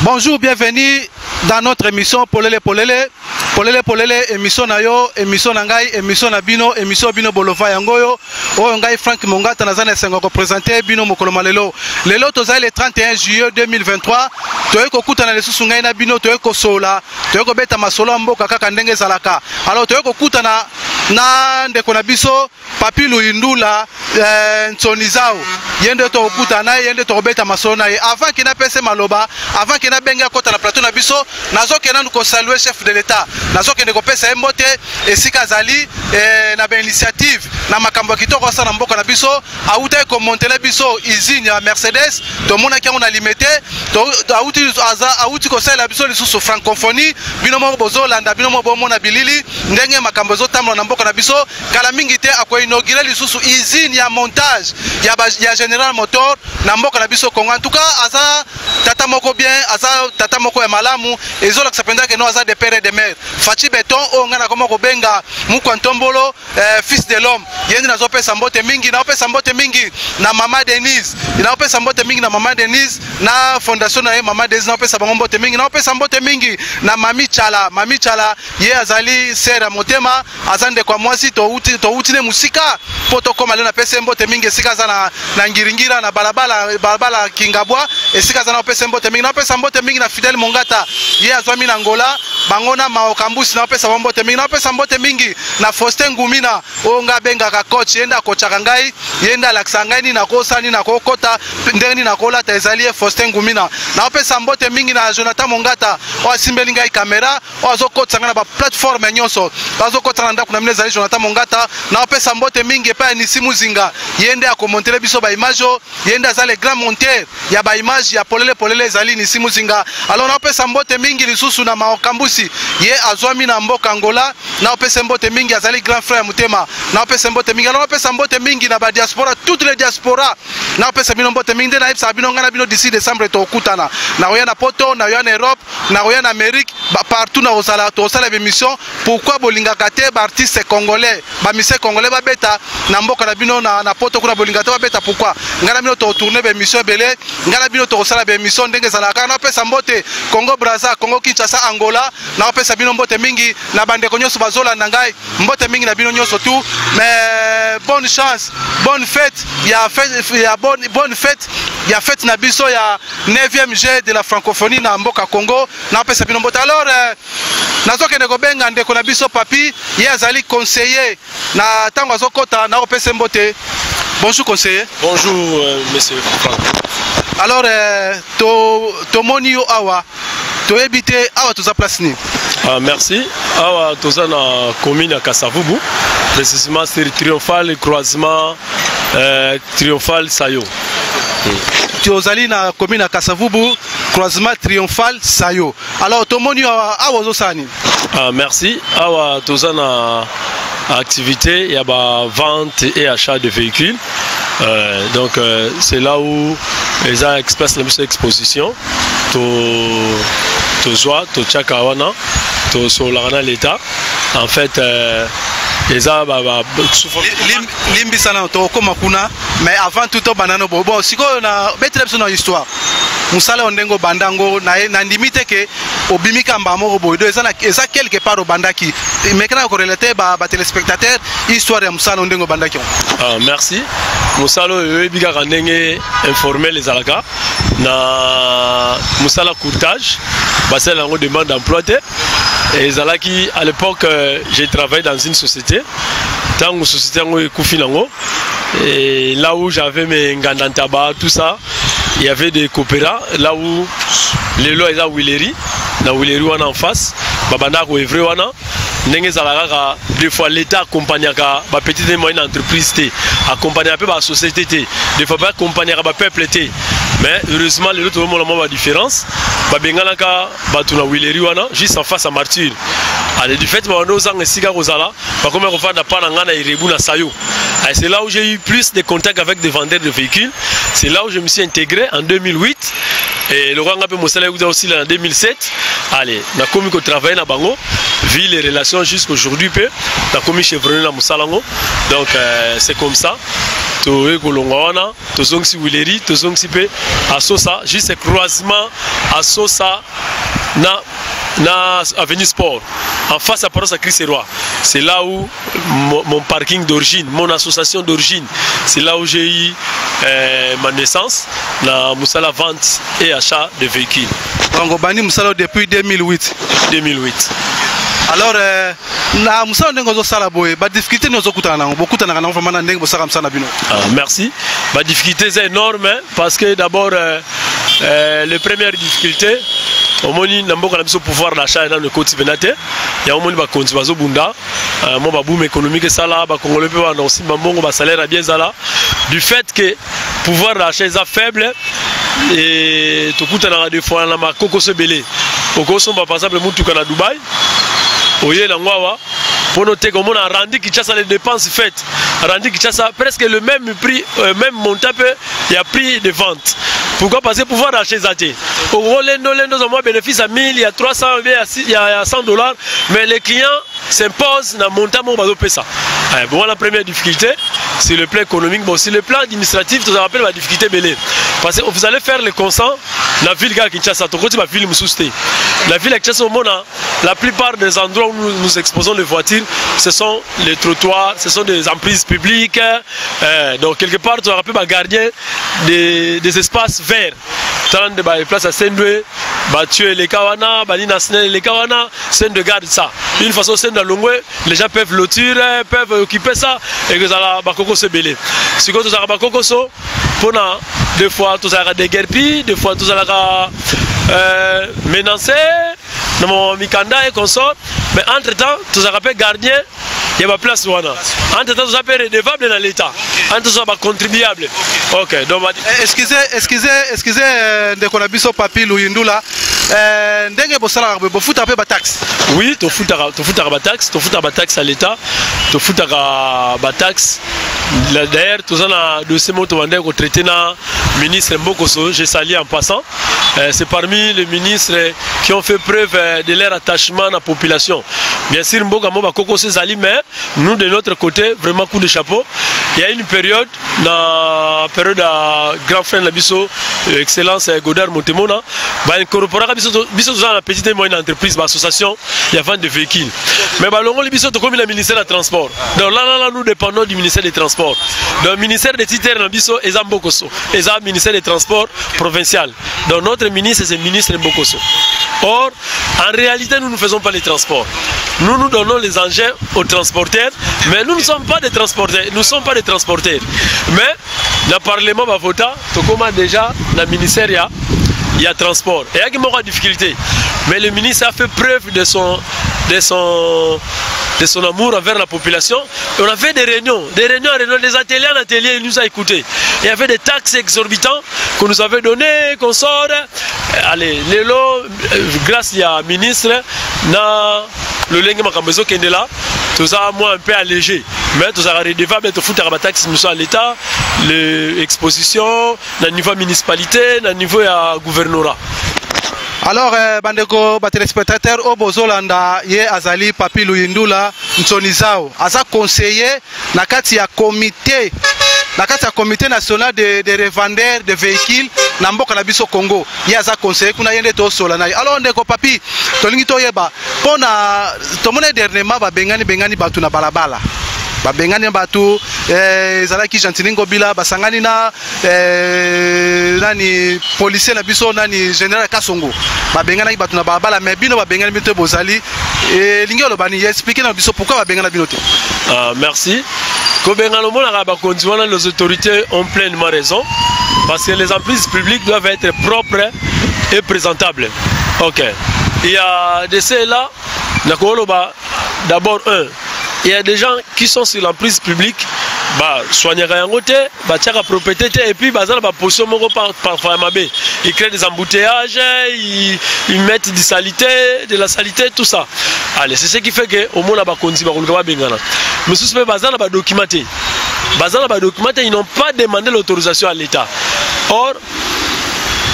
Bonjour, bienvenue dans notre émission Polele Polele. Polele Polele, émission na yo, émission na ngai, émission na bino, émission bino bolova yangoyo. Oyo ngai Frank Mongata nazana sengo ko présenter bino mokolo malelo. Lelo tozali le 31 juillet 2023. Toye ko kutana lesusu ngai na bino toye ko sola, toye ko beta masolo mboka kaka ndenge zalaka. Alors toye ko kutana na ndeko na biso Papi Luindula Ntsonizao. Yende to kutana yende to beta masolo na ye. Avant qu'il na pese maloba, avant qu'il na benga kota na plateau na biso, nazo kena ko saluer chef de l'état. Nazo kende ko pesa mbote esika zali na ba initiative na makambo kitoko sana mboka na biso auta ko monter biso usine ya Mercedes to mona ki on limité to auti ko sala biso lisusu francophonie bino mo bozolanda bino mo bomona bilili ndenge makambo zotamla na mboka na biso kala mingi te ako inaugurer lisusu usine ya montage ya General Motor na mboka na biso Kongo. En tout cas aza tata moko bien, aza tata moko ya malamu ezola ksapenda ke no aza de père et de mère. Fachi Beton o ngana koma ko benga Mukwantombolo fils de l'homme. Yendi nazo pesa mbote mingi na pesa mbote mingi na mama Denise. Na pesa mbote mingi na mama Denise na fondation na mama Denise na pesa bango mbote mingi na pesa mbote mingi na Mami Chala. Mami Chala ye azali sera motema azande kwa mwasi to uti ne musika poto koma le na pesa mbote mingi sika za na ngiringira na balabala Kingabwa esika za na pesa mbote mingi na pesa mbote mingi na Fidel Mongata ye azwami na Angola bangona maokambusi na pesa mbote mingi na pesa mbote mingi na Faustin Ngumina onga benga ka coach yenda kocha ngai yenda laksa ngai ni na kosani na kokota ndeni na kola ta ezali Faustin Ngumina na pesa mbote mingi na Jonathan Mongata o simbeli ngai kamera o azokota na ba platform nyonso azokota na ndako na mine ezali Jonathan Mongata na pesa mbote mingi pa ni Simuzinga yenda akomonter biso ba image yenda za le grand monteur ya ba image ya polele ezali ni Simuzinga. Alors na pesa mbote mingi lisusu na maokambusi ye azwami na mboka Angola na pesa mbote mingi azali grand frère Mutema na pesa mbote mingi na pesa mbote mingi na ba diaspora toutes les diaspora na pesa bino mbote mingi na ipsa bino ngana bino d'ici décembre to kutana na oya na poto na oya na Europe na oya na Amérique partout na osala to osala émission. Pourquoi bolinga kate ba artiste congolais ba mise congolais ba beta na mboka na bino na poto kuna bolinga te ba beta pourquoi ngana bino to tourner ba émission belé ngana bino to osala ba émission ndenge zalaka na pesa mbote Congo Brazza Congo Kinshasa Angola na pesa bino mbote mingi na bande konyoso bazola na ngai mbote mingi na bino nyoso tout. Mais bonne chance, bonne fête, bonne fête na biso ya 9e G de la francophonie na mboka Congo na pesa bino mbote. Alors nazoke ne ko benga ndeko na biso Papi ye azali conseiller na tango azokota na pesa mbote. Bonjour conseiller. Bonjour monsieur Franck. Alors to moni yo awa to ebite awa to za place ni. Merci. Awa to za na commune ya Kasavubu, précisément sur Triomphal croisement Triomphal Sayo. Tu ozali na commune ya Kasavubu croisement Triomphal Sayo. Alors to moni awa zo sani. Merci. Awa to za na activité, il y a vente et achat de véhicules. Donc c'est là où les gens expressent la exposition. To joie, to chakawana, to solarana l'état. En fait, les gens limbi sana to koma kuna, mais avant tout au banano bobo. Si on a betre sur notre histoire. Musala ondengo bandango na limite ke obimika mbamo bodo eza quelque part au bandaki mais kana ko relater ba téléspectateur histoire ya musala ondengo bandaki. Merci. Musalo ebiga ndenge informer les alaka na musala courtage basel en demande d'emploi et zalaki à l'époque j'ai travaillé dans une société tant société ngo kufinango et là où j'avais mes ngandantaba tout ça il y avait des coopérats là où les lois ils a Willery na Willery wana en face babanda ko evre wana ndenge zalaka des fois l'état accompagnaka ba petite et moyenne entreprise té accompagner un peu ba société té des fois pas accompagner ba peuple té mais heureusement les autres moments la différence ba bengalaka ba tuna Willery wana juste en face à Martyr. Allez du fait ba no zanga sika kozala ba comme on va na pa ngana irebu na Sayo. C'est là où j'ai eu plus de contacts avec des vendeurs de véhicules. C'est là où je me suis intégré en 2008 et le Rwanda peut me aussi en 2007. Allez, na komi ko travailler na bango, vu les relations jusqu'aujourd'hui peu, na komi chevronné na musalango. Donc c'est comme ça. to ekolongwana to zongsi wileri to zongsi pe asosa juste croisement asosa na Avenue Sport en face à paroisse à Christ-Roi. C'est là où mon parking d'origine, mon association d'origine, c'est là où j'ai eu ma naissance, la Moussala vente et achat de véhicules. Bani Moussala depuis 2008. 2008. Alors, na Moussala Ndengo Sala Boye, ba difficulté nous okutana, beaucoup de gens vraiment na Ndengo Sala Msana Bino. Merci. La difficulté c'est énorme hein, parce que d'abord les premières difficultés au moni namboka na biso pouvoir d'achat dans le côté benate ya au moni ba konzi bazo bunda mo ba boom économique sala ba congolais pe ba aussi mbongo ba salaire bien zala du fait que pouvoir d'achat est faible et to kutana des fois na makoko se belé okoso par exemple mutuka na Dubaï oye na ngwawa pour noter comment on a rendu Kinshasa les dépenses faites rendu Kinshasa presque le même prix même montant il y a prix de vente. Pourquoi? Parce que pouvoir acheter Zate. Au gros, l'endo, ont moins bénéfice à 1000, il y a 300, il y a 100 $, mais les clients s'imposent dans mon montant, ça. Bon, la première difficulté, c'est le plan économique, mais aussi le plan administratif, tu te rappelles la difficulté belée. Parce que vous allez faire le consent, la ville de Kinshasa, la ville de la ville de Kinshasa, la plupart des endroits où nous exposons les voitures, ce sont les trottoirs, ce sont des emprises publiques. Donc, quelque part, tu te rappelles le gardien des espaces verts. Tu as des places à Sendwe, tuer les Kawana, les Kawana, c'est de garde ça. Une façon, c'est de Longwe, les gens peuvent lotir, peuvent occuper ça et que ça va Bakoko se belé. Si tu as Bakoko so, pendant des fois, tu as des guerpis, des fois, tu as menacé, dans Mikanda et consort, mais entre-temps, tu as rappelé gardien. Il y a ma place wana. Entre-temps, vous appelez redevable dans l'État. Entre-temps, vous contribuable. Ok. Donc, excusez, ndeko na biso papi Luyindula. Ndenge bosala bo futa pe ba taxe. Oui, to futa ba taxe à l'État, to futa ba taxe. D'ailleurs, tout ça na dossier moto wande ko traité na ministre Mbokoso, j'ai sali en passant. C'est parmi les ministres qui ont fait preuve de leur attachement à la population. Bien sûr, Mboka Moba Koko Sezali, mais nous de notre côté, vraiment coup de chapeau. Il y a une période, la période à grand frère Nabiso, Excellence Godard Montemona, va incorporer Biso dans la petite et moyenne entreprise, l'association, il y a vente de véhicules. Mais Balongo, les Biso, comme le ministère des Transports. Donc là, nous dépendons du ministère des Transports. Donc le ministère des Titres Nabiso est Mbokoso, et le ministère des Transports provincial. Donc notre ministre, c'est le ministre Mbokoso. Or, en réalité, nous ne faisons pas les transports. Nous donnons les engins aux transporteurs, mais nous ne sommes pas des transporteurs. Nous ne sommes pas des transporteurs. Mais, dans le Parlement, comme déjà, dans le ministère, il y a transport. Et il y a des difficultés. Mais le ministre a fait preuve de son amour envers la population. Et on a fait des réunions, des ateliers en atelier, il nous a écoutés. Il y avait des taxes exorbitantes qu'on nous avait données, qu'on sort. Allez, les lots, grâce à ministre, le lingue Makambezo qui est là, tout ça moi un peu allégé. Mais tout ça redevable de foutre la taxe à l'État, l'exposition, au niveau municipalité, au niveau gouvernorat. Alors, bandeko téléspectateurs au Bozolanda, ye azali Papi Luyindula Ntsonizao, aza conseiller na kati ya comité national de revendeurs de véhicules na mboka na biso Congo. Ye aza conseiller kuna yende to sola na. Alors ndeko Papi, tolingi toyeba pona tomone dernièrement ba bengani batu na balabala. Babengani batu ezalaki Jantiningo bila basangani na nani policier na biso nani général Kasongo babengana batu na balabala mais bino babengani bito bozali lingi olobani expliquer na biso pourquoi babengana bino te. Merci. Kobengana mona ba kondiwana, les autorités ont pleinement raison parce que les entreprises publiques doivent être propres et présentables. OK. Il y a de ceux-là d'abord il y a des gens qui sont sur l'emprise publique, soigner un côté, la propriété et puis la position parfois mabé. Ils créent des embouteillages, ils mettent de la saleté, tout ça. Allez, c'est ce qui fait que au moins mais sous ce documenté. Ils n'ont pas demandé l'autorisation à l'État. Or,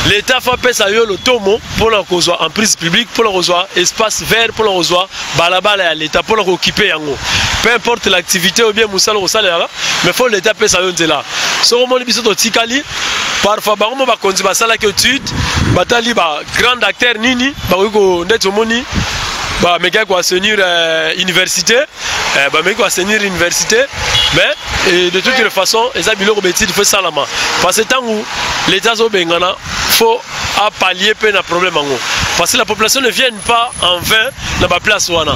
l'État fait pesa yo le tomo pour la cause en prise publique, pour la cause espace vert, pour la cause balabala à l'État, pour l'occuper yango. Peu importe l'activité ou bien Moussala ou là, mais faut l'État pesa yo nzela. So mo biso to tikali parfois ba mo ba konzi ba sala ke étude, batali ba grand acteur nini, ba ko ndeto moni ba mega ko assainir université, ba mega ko assainir université, mais de toute façon, les habitants il faut ça là parce que tant où l'État zo bengana faut à pallier peu na problème parce que la population ne vient pas en vain dans la place wana.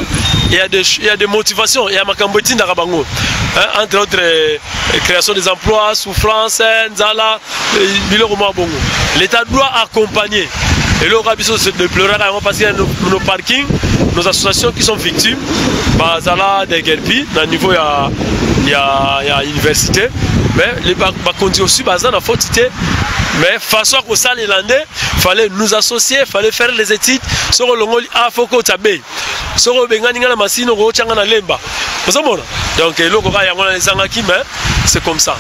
Il y a des motivations, il y a makamboti na bango. Entre autres création des emplois, souffrance, nzala, biloko mo bongo. L'État doit accompagner. Et le rabiso se déplorera parce qu'il y a nos parkings, nos associations qui sont victimes, bazala des guerpis, dans le niveau il y a université, mais les continuent aussi bazan à faute. Mais façon que ça les landais, fallait nous associer, fallait faire les études sur le ngoli afoko tabe. Sur le bengani ngala masino go changana lemba. Donc le goga yangona les sangaki mais c'est comme ça.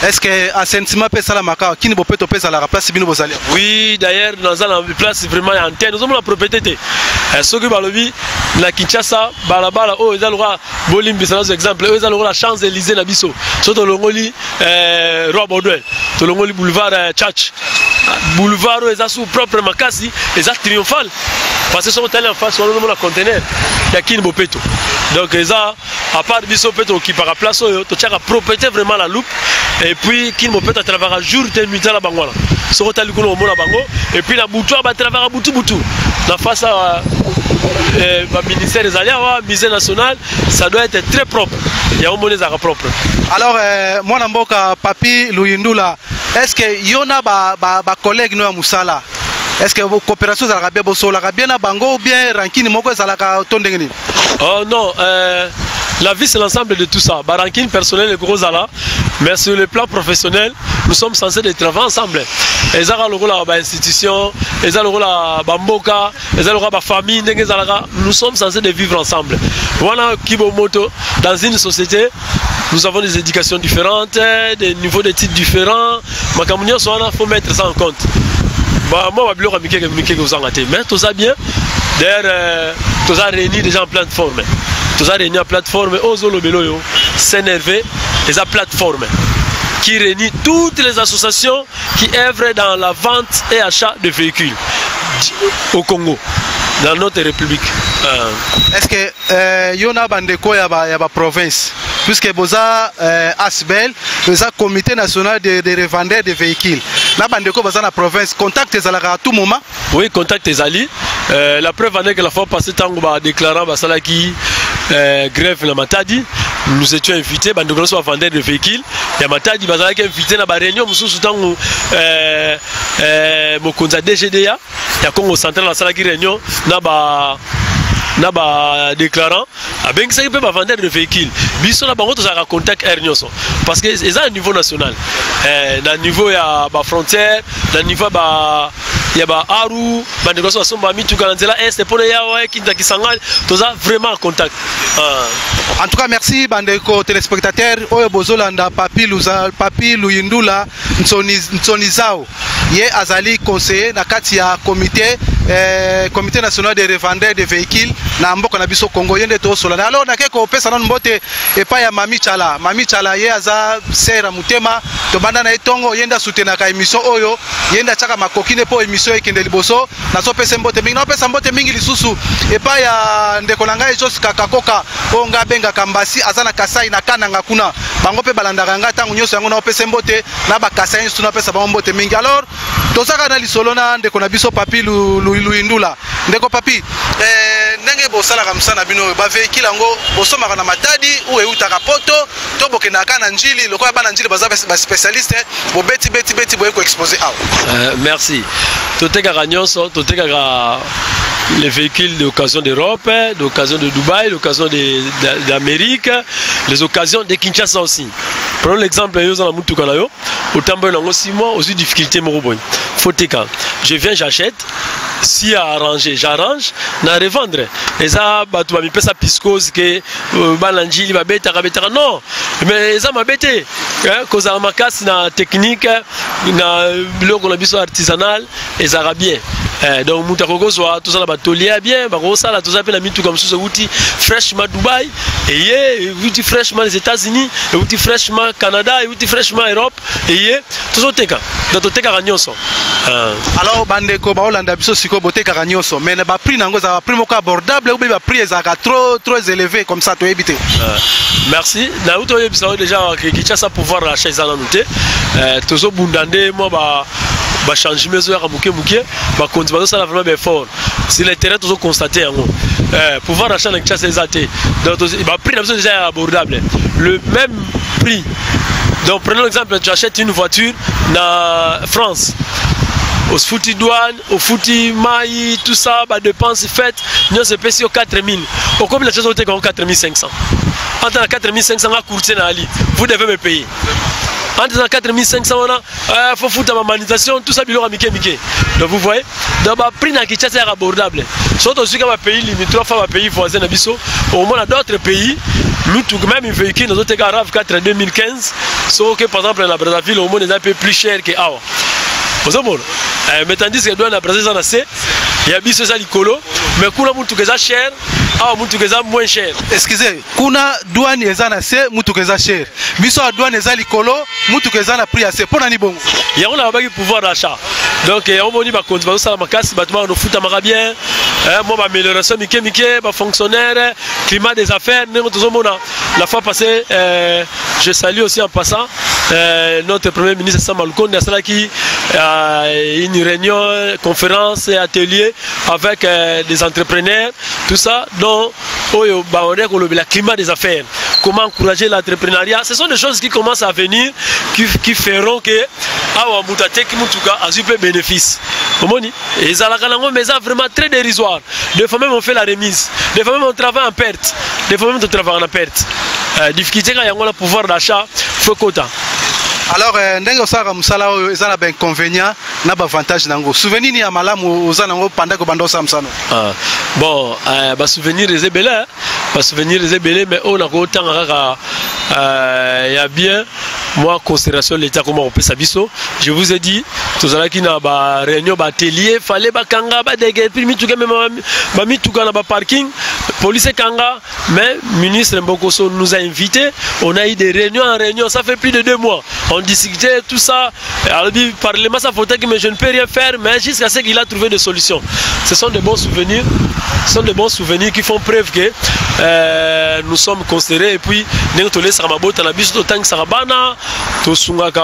Est-ce que à sentiment pesa la maka qui ne peut pas pesa la place bino bozali? Oui, d'ailleurs dans la place vraiment antenne, nous avons la propriété. Ce que balobi la Kinshasa balabala oh ils ont bolimbi c'est un exemple, ils ont la chance d'Élysée na biso. Surtout le ngoli Roi Baudouin, to le ngoli boulevard Church. Boulevard ils ont sous propre makasi, ils ont triomphal. Parce que sont allés en face on a conteneur. Il y a qui bopeto. Donc ils ont à part biso peto qui par place to tchaka propriété vraiment la loupe. Et puis qui me peut travailler jour et nuit là bangwala so tali ko mo na bango et puis la boutou ba travailler boutou la face à ministère des alliés musée national ça doit être très propre il y a un monnaie propre. Alors moi na mboka Papi Luyindula est-ce que yona ba collègue no Moussala est-ce que vos coopérations za rabia boso la rabia na bango ou bien rankini moko za la ka tondengeni? Oh non la vie c'est l'ensemble de tout ça. Barankine personnel et gros ala. Mais sur le plan professionnel, nous sommes censés de travailler ensemble. Les institutions, les bamboka, les famille, nous sommes censés de vivre ensemble. Voilà Kibomoto, dans une société, nous avons des éducations différentes, des niveaux d'études différents. Il faut mettre ça en compte. Moi, mais tout ça bien. D'ailleurs, tout ça réuni déjà en pleine forme. Tout ça réuni en plateforme, s'énerver, les plateformes qui réunit toutes les associations qui œuvrent dans la vente et achat de véhicules au Congo, dans notre République. Est-ce que Yona Bandeko ya ba province, puisque Boza Asbel, Boza Comité national de revendeurs de véhicules, na Bandeko Boza na province, contacte Zalaka à tout moment? Oui, contacte Zali. La preuve en est que la fois passée, Tango déclarant Basalaki grève na Matadi, nous étions invités, Bandeko soit vendeur de véhicules. Ya Matadi Basalaki invité na ba réunion, Moussou Tango Mokonza DGDA, ya Congo Central la Salaki réunion, na ba déclarant avec ça il peut pas vendre de véhicules biso na bango to ça contact air nyoso parce que c'est à niveau national na niveau ya ba frontière na niveau ba ya ba aru ba négociation somba mitu kanzela est pour ya ouais qui sangal to ça vraiment en contact. En tout cas merci bandeko téléspectateurs oyo bozolanda Papi Luyindula Ntsoni Zao ye azali conseiller na kati ya comité national de revendeurs de véhicules na mboka na biso Congo yende to solana. Alors na keko pesa na mbote epa ya Mami Chala ye aza sera mutema to banda na etongo yenda soutenir ka émission oyo yenda chaka makokine po émission ekende liboso na so pesa mbote mingi na pesa mbote mingi lisusu epa ya ndeko na ngai Jos Kakakoka o nga benga kambasi azana Kasai na kananga kuna bango pe balandaka nga tangu nyoso yango na pesa mbote na ba Kasai nsu na pesa ba mbote mingi. Alors tozaka na lisolo na ndeko na biso Papi Luyindula ndeko Papi ndenge bosala kamsana bino ba véhicule ngo bosomaka na Matadi ou eutaka poto to bokendaka na njili lokola bana njili baza ba spécialiste bo beti boye ko exposer awa. Merci. Totekaka nyonso totekaka les véhicules d'occasion d'Europe, d'occasion de Dubaï, d'occasion d'Amérique, les occasions de Kinshasa aussi. Prenons l'exemple, au temps 6 mois, aussi difficulté, je viens, j'achète. Si à arranger, j'arrange, na revendre. Et ça, tu vas me faire piscose que balanji va bêter, non. Mais ça m'a bêté. Cause à ma casse, na technique, na bloc artisanal, et ça va bien. Donc, Moutakoko soit tout ça là, batolier bien, ça là, tout ça fait tout comme ça, outil fraîchement Dubaï, et outil fraîchement les États-Unis, et outil fraîchement Canada, et outil fraîchement Europe, et tout ça teka. Dans tout teka gagnoso. Alors, bandeko ba Hollande biso siko bote gagnoso, mais ba prix nango za prix moko abordable ou ba prix ezaka trop élevé comme ça to éviter. Merci. Na uto yebisa déjà que Kinshasa pouvoir acheter ça dans noté. Tozo bundande moi ba changer mes heures à muke ba continuer ça vraiment bien fort. Si l'intérêt toujours constaté pouvoir acheter dans Kinshasa exaté. Donc ba prix déjà abordable. Le même prix. Donc prenons l'exemple, tu achètes une voiture dans France. Au fouti douane, au fouti maï, tout ça, bah dépenses faites, nous c'est payé sur 4000. Au combien de choses ont été 4500. Entre 4500 à courtier dans Ali, vous devez me payer. Entre 4500 il faut foutre ma manutention, tout ça bilor miké. Donc vous voyez, donc bah prix na Kinshasa est abordable. Surtout aussi quand pays limitrophe à pays voisin na biso, au moins dans d'autres pays, nous tout même un véhicule dans d'autres Rav 4 2015, sauf que par exemple la Brazzaville au moins est un peu plus cher que Awa. Mais tandis que douane à Brazzaville en assez, il y a biso ça licolo, mais kuna mutu keza cher, Awa mutu keza moins cher. Excusez, kuna douane eza na assez, mutu keza cher. Biso a douane eza licolo, mutu keza na prix assez. Pona ni bongo. Il y a un pouvoir d'achat. Donc on m'a dit bah quand ça la macasse, bah on nous fout à bien. Moi ma amélioration miké, bah fonctionnaire, climat des affaires, nous tous la fois passée, je salue aussi en passant notre premier ministre Samal Konde qui a une réunion, conférence et atelier avec des entrepreneurs, tout ça. Donc on a le climat des affaires. Comment encourager l'entrepreneuriat? Ce sont des choses qui commencent à venir, qui feront que a super bénéfice. Et ça est vraiment très dérisoire. Des fois même on fait la remise. Des fois même on travaille en perte. Des fois même on travaille en perte. Difficulté quand il y a un pouvoir d'achat, faut quota. Alors, ndenge osaka musala oyo eza na inconvénient na avantage nango. Souvenir ni ya malamu oza nango pendant que bando samsano. Bon, ba souvenir les belé, ba souvenir les belé mais on a autant kaka ya bien moi considération l'état comment on peut sabiso. Je vous ai dit tout ça là qui na ba réunion ba atelier, fallait ba kanga ba déguer puis mi tuka même ba mi tuka na ba parking, police kanga mais ministre Mbokoso nous a invités, on a eu des réunions en réunion, ça fait plus de 2 mois. On discutait tout ça, alors dit parlez-moi ça faut que mais je ne peux rien faire, mais jusqu'à ce qu'il a trouvé des solutions. Ce sont de bons souvenirs, qui font preuve que nous sommes considérés et puis nous tous les samabota na biso tang sarabana, to sungaka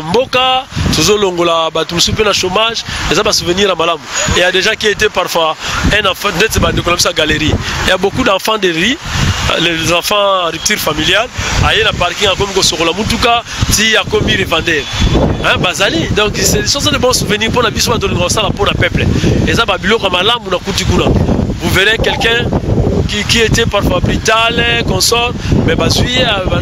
mboka, to longola batu super na chômage, et ça va souvenir à malam. Il y a des gens qui étaient parfois un enfant de comme ça galerie. Il y a beaucoup d'enfants de riz, les enfants en rupture familiale, ailleurs la parking a comme sur la mutuka, si a commis les vendeurs. Hein, Bazali. Donc ce sont de bons souvenirs pour la biso de l'Ingrosala pour le peuple. Et ça va bilo comme malam ou na kutikuna. Vous verrez quelqu'un qui était parfois brutal, consort, mais basui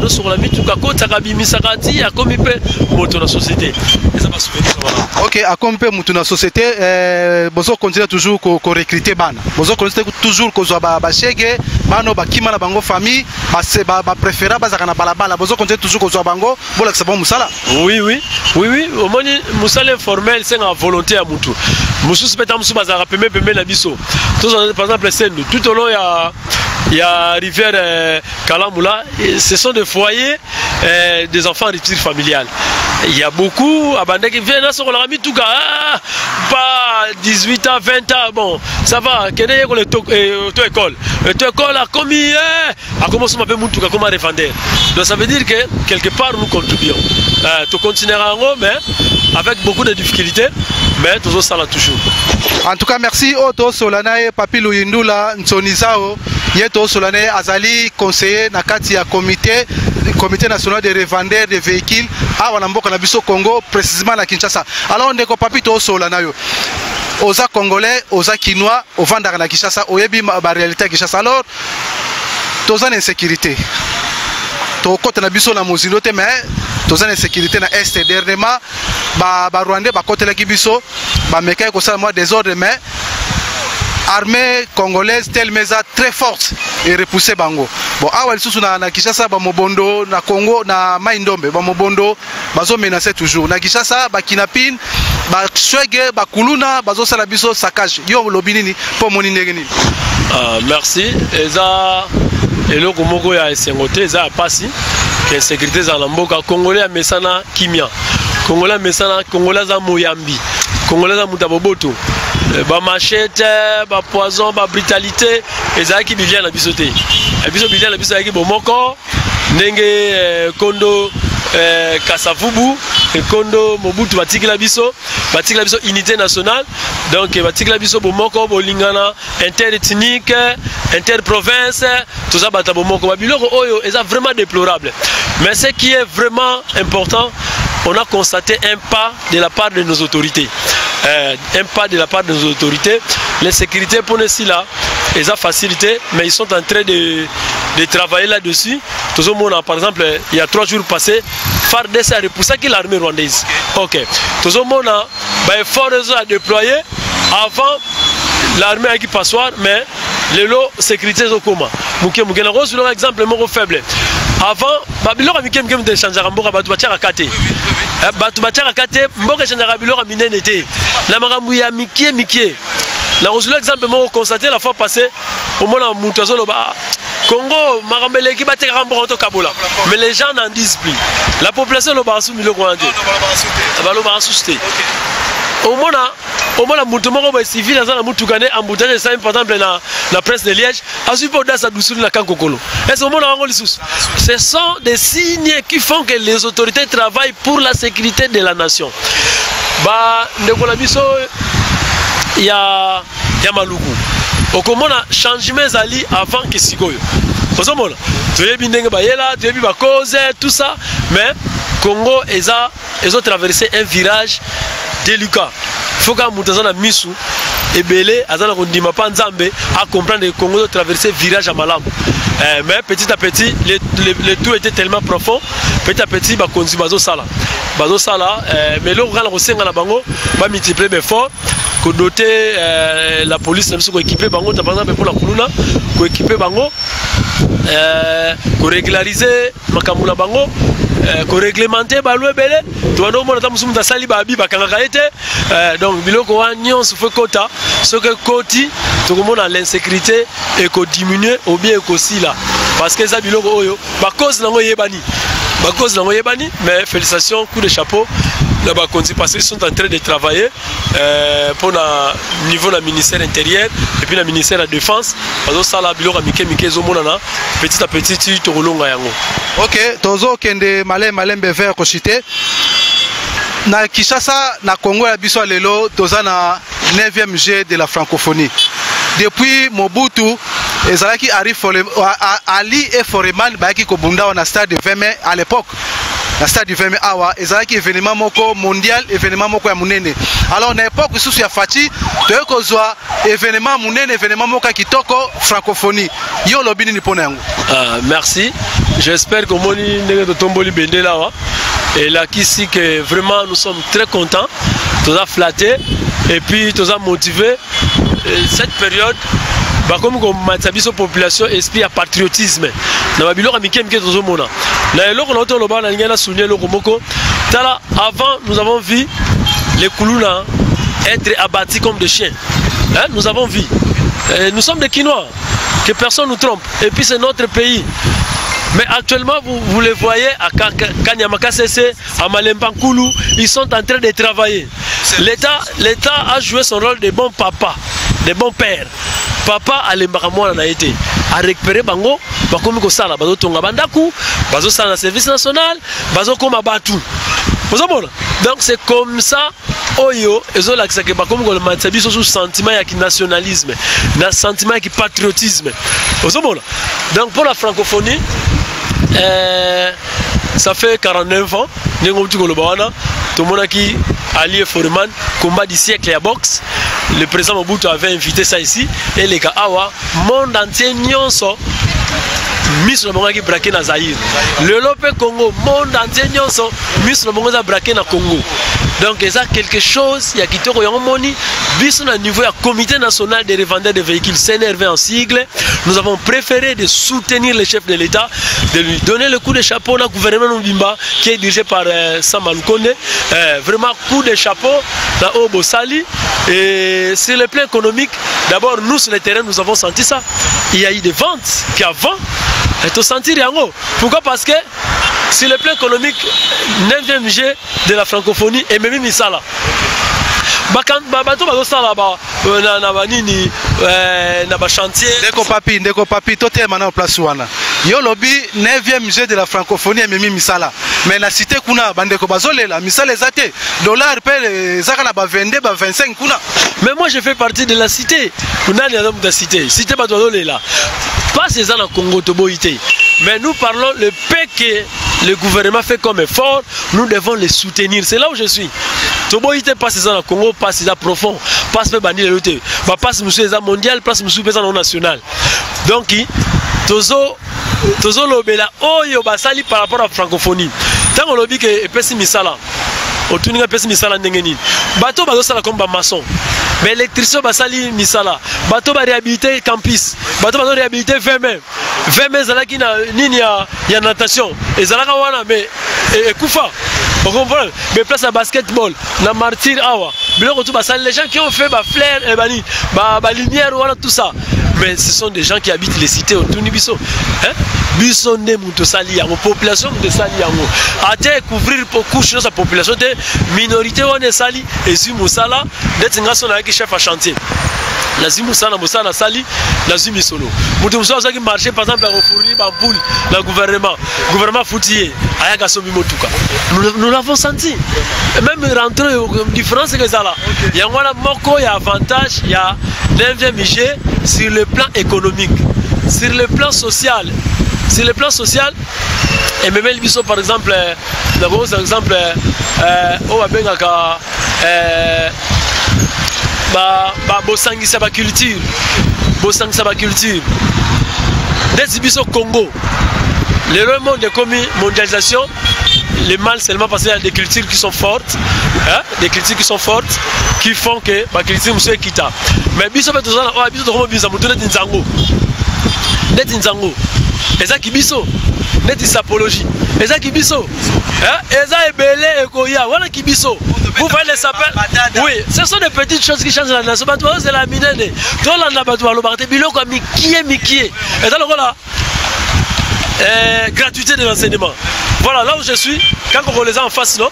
sur la mituka kota kabimi sakati a commis peu moto na société. Et ça va souvenir voilà. OK, a commis peu moto na société, bozo continue toujours ko recruter bana. Bozo continue toujours ko zo ba chege, bano ba kima na bango famille, ba préféra ba zakana balabala, bozo continue toujours ko zo bango, bola que c'est bon musala. Oui, au moins musala informel c'est en volonté à mutu. Musu speta musu bazara pembe na biso. Par exemple tout au long il y a rivière Kalamula, ce sont des foyers des enfants en rupture familiale. Il y a beaucoup abandonnés qui viennent sur la rami tout cas, pas 18 ans, 20 ans, bon, ça va, quelle est l'école a commis, a commencé à faire tout cas comme un revendeur. Donc ça veut dire que quelque part nous contribuons. Tu continueras en haut, mais avec beaucoup de difficultés, mais toujours ça là toujours. En tout cas, merci Otto Solanae, Papi Luyindula, Nsonizao, Yeto Solanae, Azali, conseiller, Nakati à comité national de revendeurs de véhicules, à Wanamboka Nabiso Congo, précisément à Kinshasa. Alors on est Papi Solanae. oza congolais oza kinois ovandaka na Kinshasa oyebi ba réalité Kinshasa alors toza na insécurité tokota na biso na mozindo te mais toza na insécurité na est dernièrement ba Rwandais bakotelaki biso ba mekai ko sala moi désordre mais armée congolaise telle mesa très forte et repousser bango bon awa lisusu na Kinshasa ba mobondo na Congo na Maindombe ba mobondo bazo menacer toujours na Kinshasa ba kinapine ba swege ba kuluna bazo sala biso saccage yo lobi nini po moni ndenge nini merci eza eloko moko ya esengote eza pasi que sécurité za mboka congolais ya mesana kimia congolais mesana congolais za moyambi congolais za mutaboboto ba machette ba poison ba brutalité ezaki bilia na bisote biso bilia na biso yaki bomoko ndenge kondo Kasavubu kondo Mobutu batikila biso unité nationale donc batikila biso bomoko bolingana interethnique interprovince tout ça bata bomoko babiloko oyo eza vraiment déplorable mais ce qui est vraiment important on a constaté un pas de la part de nos autorités les sécurités pour nous ici là ils ont facilité mais ils sont en train de travailler là-dessus. Tout le monde, par exemple, il y a 3 jours passés, FARDC a repoussé l'armée rwandaise. Ok. Tout le monde a effort à déployer avant l'armée qui passoire, mais les lots sécurité au coma. Mouké mouké na rose un exemple mon faible. Avant, Babylon a mis quelqu'un de changer mboka batu batia kate. Batu batia kate mboka changer Babylon a miné n'était. La maramou ya mikie. La rose exemple mon constaté la fois passée au moment où Moutazo loba Congo, Marambele qui battait Ramboranto Kabola. Mais les gens n'en disent plus. La population loba sous milo Rwandais. Loba sous au moins la moutomoro civil dans la moutoukane embouteillage ça par exemple la presse de Liège a suivi au sa douceur la Kankokolo. Et ce moment ce sont des signes qui font que les autorités travaillent pour la sécurité de la nation. Bah ndekolabiso ya Maluku. Au comment on a changé mes alliés avant que Sikoyo. Au moment là, tu es bien bayela, tu es bien cause tout ça, mais Congo ils ont traversé un virage délicat. Faut que Moutazana Misu et Belé, Azana Kondima Panzambe à comprendre que Congo a traversé virage à Malam. Mais petit à petit, le tout était tellement profond. Petit à petit, Bakonzi Bazo Sala, mais là on a la bango, va multiplier mes efforts. Pour doter la police, pour équiper bango, par exemple pour la Kuluna, pour équiper bango, pour régulariser Makamula bango. Pour réglementer balou belé tu vois mon attend musumu tasali babi bakanga été donc biloko wa nyonso fait quota ce que koti tout le monde a l'insécurité et ko diminuer ou bien ko sila parce que ça biloko oyo ba cause nango yebani mais félicitations coup de chapeau là bas parce qu'ils sont en train de travailler pour le niveau du ministère intérieur et puis le ministère de la défense parce que ça là biloko mike zomonana petit à petit tu te rolonga yango. Ok, tozo kende malembe vert kochité na Kinshasa na Congo ya biso lelo toza na 9e G de la francophonie. Depuis Mobutu ezalaki Ali et Foreman bayaki kobunda na stade de 20 mai à l'époque. La stade du 20 mai awa ezalaki événement moko mondial, événement moko ya munene. Alors na époque sous ya Fati toyo kozwa événement munene, événement moko kitoko francophonie. Yo lobini ni pona yango. Merci. J'espère que moni ndenge to tomboli bendela wa. Et là ici que vraiment nous sommes très contents, tous a flatté et puis tous a motivé cette période. Bah comme matzabiso population esprit à patriotisme. Na babilo amikem ke tozo mona. Na eloko na oto loba na ngena souligner loko moko. Tala avant nous avons vu les Kuluna être abattus comme des chiens. Hein? Nous avons vu. Nous sommes des Kinois. Que personne nous trompe. Et puis c'est notre pays. Mais actuellement, vous les voyez à Kanyamaka CC, à Malembankulu, ils sont en train de travailler. L'État a joué son rôle de bon papa, de bon père. Papa a été à récupérer Bango, Bakomi Kosala, Bazo Tonga Bandaku, Bazo Sana Service National, Bazo Koma Batu. Donc c'est comme ça, Oyo, et zo l'accès que Bakomi Kosala Matsabi sous sentiment qui nationalisme, un sentiment qui patriotisme. Donc pour la francophonie, ça fait 49 ans, tout le monde qui allié Foreman, combat du siècle à boxe. Le président Mobutu avait invité ça ici et les gars, monde entier nyonso. Miss le monde qui braqué na Zaïre. Le Lopé Congo, monde entier nyonso. Miss le monde qui braqué na Congo. Donc il y a quelque chose, il y a qui te moni. Bis au niveau du comité national des revendeurs de véhicules CNRV en sigle, nous avons préféré de soutenir le chef de l'État, de lui donner le coup de chapeau au gouvernement Mbimba qui est dirigé par Saman Kone. Vraiment coup de chapeau dans Obosali. Et sur le plan économique, d'abord nous sur le terrain nous avons senti ça. Il y a eu des ventes qui avant, et senti Yango. Pourquoi? Parce que sur le plan économique, 9e G de la francophonie et même Misala. Bato bazosala na nini na ba chantier ndeko papi tote mana place wana yo lobi 9e jeu de la francophonie et memi misala mais na cité kuna bandeko bazolela misala ezate dollar pe ezaka na ba 22 ba 25 kuna. Mais moi je fais partie de la cité. Kunani ya de cité bato bazolela pas ces ans na Congo toboité. Mais nous parlons le peu que le gouvernement fait comme effort, nous devons les soutenir. C'est là où je suis. Toboité passe dans le Congo, passe dans profond, passe pe bandi le té. Ba passe monsieur les mondial, passe monsieur les national. Donc tozo lobela oyo basali par rapport à la francophonie. Tant on lobi que epesi misala. Otuninga epesi misala ndenge nini. Bato bazosala comme ba maçon. Mais électricien basali misala. Bato ba réhabiliter campus. Bato ba réhabiliter 20 mai. 20 mai zalaki na nini ya natation. Et zalaka wana mais kufa. On comprend? Mais place à basketball, la martyr awa. Les gens qui ont fait ba flair et ba lumière voilà tout ça. Mais ce sont des gens qui habitent les cités au Tunibiso. Hein? Biso ne muto sali yango population de sali yango. Ate couvrir pour couche sa population de minorité on est sali et si musala d'être ngaso na ki chef à chantier. La zimusana musana sali la zimi solo. Muto musala qui marché par exemple à fournir ba poule le gouvernement foutier ayaka sobi motuka. Nous l'avons senti. Et même rentrer différence que ça là. Il y a un moko, il y a avantage, il y a 9e IG sur le plan économique, sur le plan social. Sur le plan social, et même le biso par exemple, d'abord par exemple, on va bien bosangi sa culture, des biso Congo. Le monde de mondialisation. Les mal seulement parce qu'il y a des cultures qui sont fortes, hein? Des cultures qui sont fortes, qui font que ma culture monsieur quitta. Mais biso peut toujours biso trop biso mutunet nzango. Net nzango. Eza kibiso. Net sapologie. Eza kibiso. Hein? Eza ebele ekoya. Voilà kibiso. Vous voyez les sapins? Oui, ce sont des petites choses qui changent la nation. Bato c'est la minene. Dans la bato lo barté biloko mikie. Et dans le là gratuité de l'enseignement. Voilà là où je suis, quand on les a en face, non?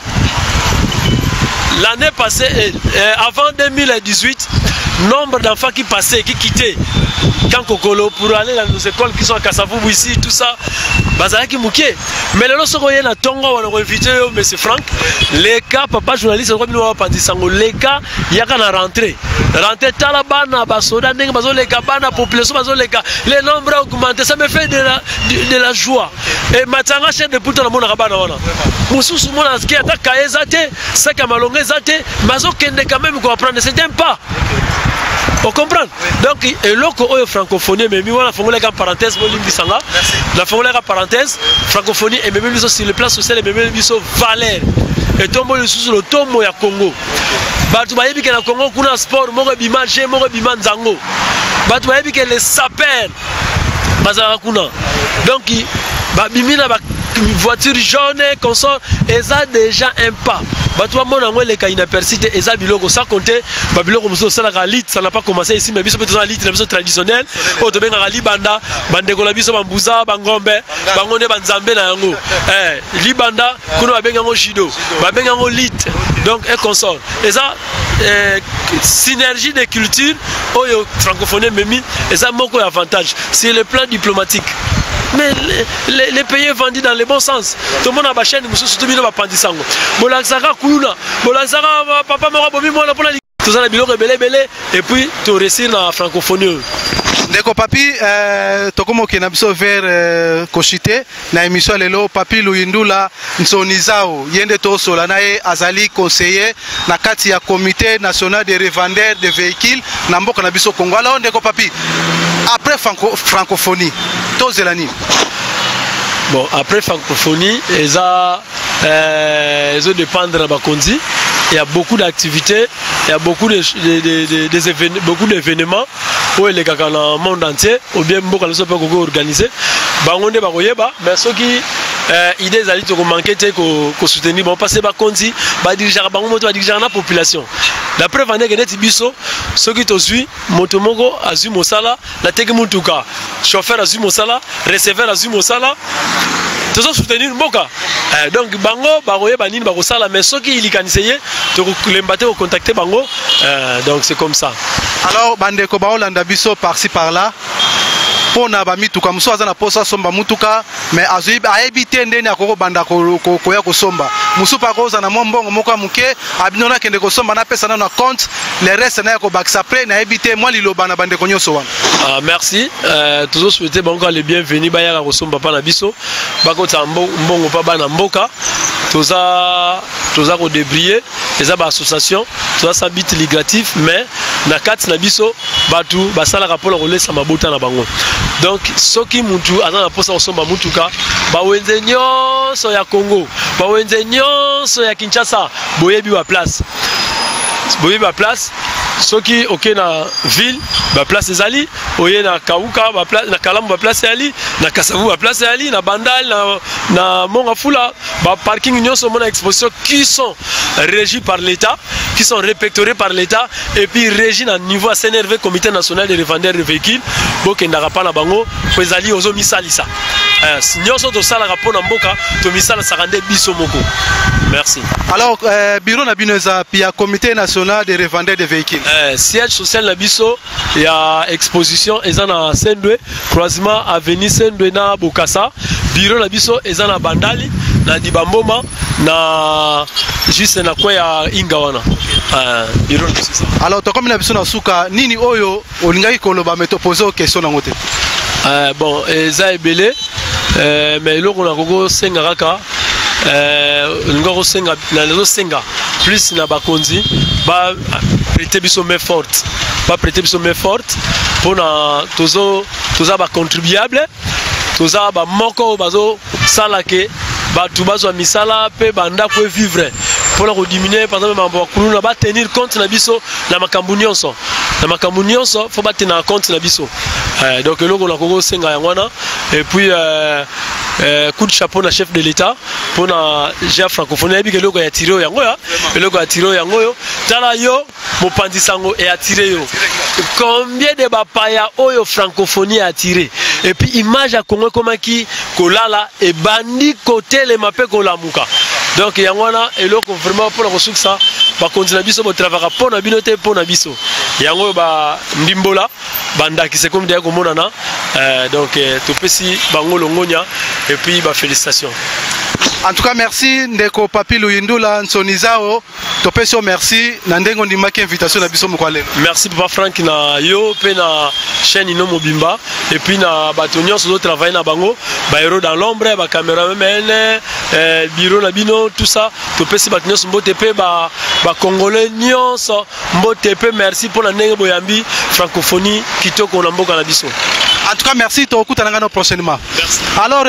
L'année passée, avant 2018, nombre d'enfants qui passaient, qui quittaient Kankokolo pour aller dans nos écoles qui sont à Kassavoubou ici, tout ça, Bazalaki Mouké. Mais le lorsqu'on est à Tonga, on a invité M. Franck, les cas, papa journaliste, les cas, il y a qu'à rentrer. Rentrer Talabana, Basoda, Bazoleka, Bana, population, Bazoleka, les nombres ont augmenté, ça me fait de la joie. Et Matanga, chef de Pouta, mon Rabana, Moussou, mon aski, attaque à Ezate, ça qu'à Malongé Zate, Mazo Kende quand même, qu'on apprend, c'est un pas. On comprend. Donc, et loco francophonie, mais moi, la formule en parenthèse, la formule en parenthèse, francophonie, et même sur le plan social, et même sur valeur. Et tombe sur le tombe à Congo. Batu bayebi que na Congo kuna sport, moko bima je, moko bima nzango. Batu bayebi que les sapeurs, bazara kuna. Donc, bimina ba voiture jaune, consort, et ça déjà un pas. Bato mon ango les cas inapercité et ça biloko sans compter babiloko muso ça la lit ça n'a pas commencé ici mais biso peut la lit la biso traditionnelle au to benga libanda bande ko la biso bambuza bangombe bangonde banzambe na yango libanda kuno babenga ngo shido babenga ngo lit donc un consort et ça synergie des cultures oyo francophonie memi et ça moko avantage c'est le plan diplomatique. Mais les pays vendus dans le bon sens. Tout le monde a chaîne, surtout bien va pandisango. Bolansaka kuna, bolansaka papa mora bomi moi pour la tout ça la bilo belé et puis tu réussir dans la francophonie. Ndeko papi tokomo ke na biso vers Koshite na émission lelo papi Luyindula Nsonizao yende to sola naye azali conseiller na kati ya comité national des revendeurs de véhicules na mboka na biso Congo. Alors ndeko papi après francophonie tozelani. Bon, après francophonie, ils ont dépendre de Bakonzi. Il y a beaucoup d'activités, il y a beaucoup d'événements où les gars dans le monde entier, ou bien beaucoup de choses peuvent organiser. Bangonde baroyeba, mais ceux qui idées allaient te manquer que soutenir, bon passer Bakonzi, ba diriger bangomoto, ba diriger la population. D'après Vané Genet Biso, ceux qui te suivent, Motomogo, Azum Mosala, la Tegemutuka, chauffeur Azum Mosala, receveur Azum Mosala. Tous ont soutenir Mboka. Donc Bango, Baroye, Banin, Barosala, mais ceux qui y canissent, les bateaux ont contacté Bango. Donc c'est comme ça. Alors, Bandeko Baolanda Biso par-ci par-là. Pour na ba mituka muso azana posa somba mutuka mais azuiba aebite ndeni akoko banda ko ya ko somba muso pa ko zana mombongo moko muke abinona kende ko somba na pesa na compte les restes na ko baksa après na ebite moi liloba na bande ko nyoso wana. Merci toujours souhaiter bango les bienvenus ba ya ko somba pa na biso ba ko mbongo pa ba na mboka toza ko débrier les associations toza sabit ligatif mais na kati na biso batu basala rapport ko lesa mabota na bango. Donc, ceux qui mutu azana posa osomba mutuka, bawenze nyonso ya Congo, bawenze nyonso ya Kinshasa, boyebi wa place. Boyebi wa place. Ceux qui ok na ville, ba place ezali, oye na Kauka, ba place na Kalamu ba place ali, na Kasavu ba place ali, na Bandal, na Mongafula, ba parking nyonso mona exposition qui sont régis par l'État, qui sont répertoriés par l'État et puis régis à niveau à CNRV comité national des revendeurs de véhicules, boke ndaka na bango, po ezali ozo misalisa. Nyonso to sala rapport na mboka, to misala sarande biso moko. Merci. Alors bureau na binoza pia comité national des revendeurs de véhicules. Siège social na biso ya exposition ezana Sendwe croisement avenue Sendwe na Bokassa bureau na biso ezana Bandali na Dibamboma na juste na kwa ya Ingawana bureau na biso. Alors to comme na biso na suka nini oyo olingaki koloba metoposer aux questions na ngote. Bon eza ebele mais loko na koko senga kaka ngoko senga na lezo senga plus na bakonzi ba prêter biso main forte ba prêter biso main forte pour na toza ba contribuable toza ba moko bazo salake ba tubazo misala pe banda ko vivre pour la diminuer par exemple mambo kuluna ba tenir compte na biso na makambu nyonso faut ba tenir compte na biso donc loko na koko senga yangwana et puis coup de chapeau na chef de l'État pour na ja francophonie et puis loko ya tiro yango ya loko ya tiro yango yo tala yo mopandisango et attiré yo combien de bapaya oyo francophonie a attiré et puis image à Congo comme qui kolala et bandi côté les mapé kolamuka donc yangwana et loko vraiment pour la ressource ça ba continuer biso bo travailler pour na binote pour na biso yango ba ndimbola banda qui c'est comme dia ko monana donc to pesi bango longonya et puis bah félicitations. En tout cas merci ndeko papi Luyindula Nsonizao to peso merci na ndengo ndimaki invitation na biso mokwale. Merci papa Frank na yo pe na chaîne ino mobimba et puis na batonyo so travailler na bango ba héros dans l'ombre ba caméraman bureau na bino tout ça to pesi batonyo mbote pe ba congolais nyonso mbote pe merci pour la ndenge boyambi francophonie kitoko na mboka na biso. En tout cas merci to okutana ngano prochainement. Merci. Alors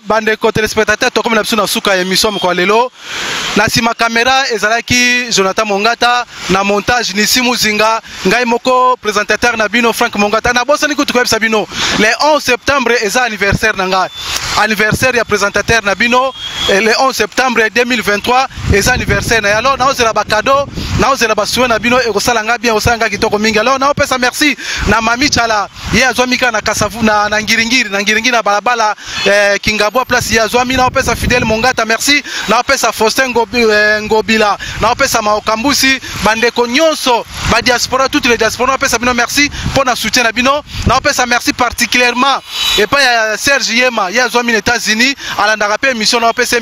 bande ko téléspectateurs to comme na biso na suka émission ko lelo na sima caméra ezalaki Jonathan Mongata na montage ni Simu Zinga ngai moko présentateur na bino Frank Mongata na bosani ko tukwe sabino le 11 septembre eza anniversaire na ngai anniversaire ya présentateur na bino le 11 septembre 2023 eza anniversaire na alors na ozela ba cadeau na ozela ba souhait na bino e ko sala nga bien osanga kitoko mingi alors na opesa merci na Mami Chala ye azwamika na Kasavu na ngiringiri na balabala Kingabwa place ya azwami na opesa Fidèle Mongata merci na opesa Faustin Ngobila na opesa Maokambusi bandeko nyonso ba diaspora toutes les diaspora opesa bino merci pour na soutien na bino na opesa merci particulièrement et pas ya Serge Yema ya zomi les États-Unis alandaka pe émission na OPC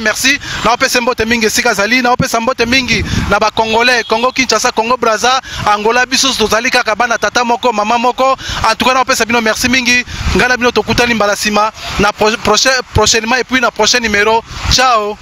merci na OPC mbote mingi sika zali na OPC mbote mingi na ba Congolais Congo Kinshasa Congo Brazza Angola biso tozali kaka bana tata moko mama moko en tout cas na OPC bino merci mingi ngala bino tokutani mbala sima na prochainement et puis na prochain numéro ciao.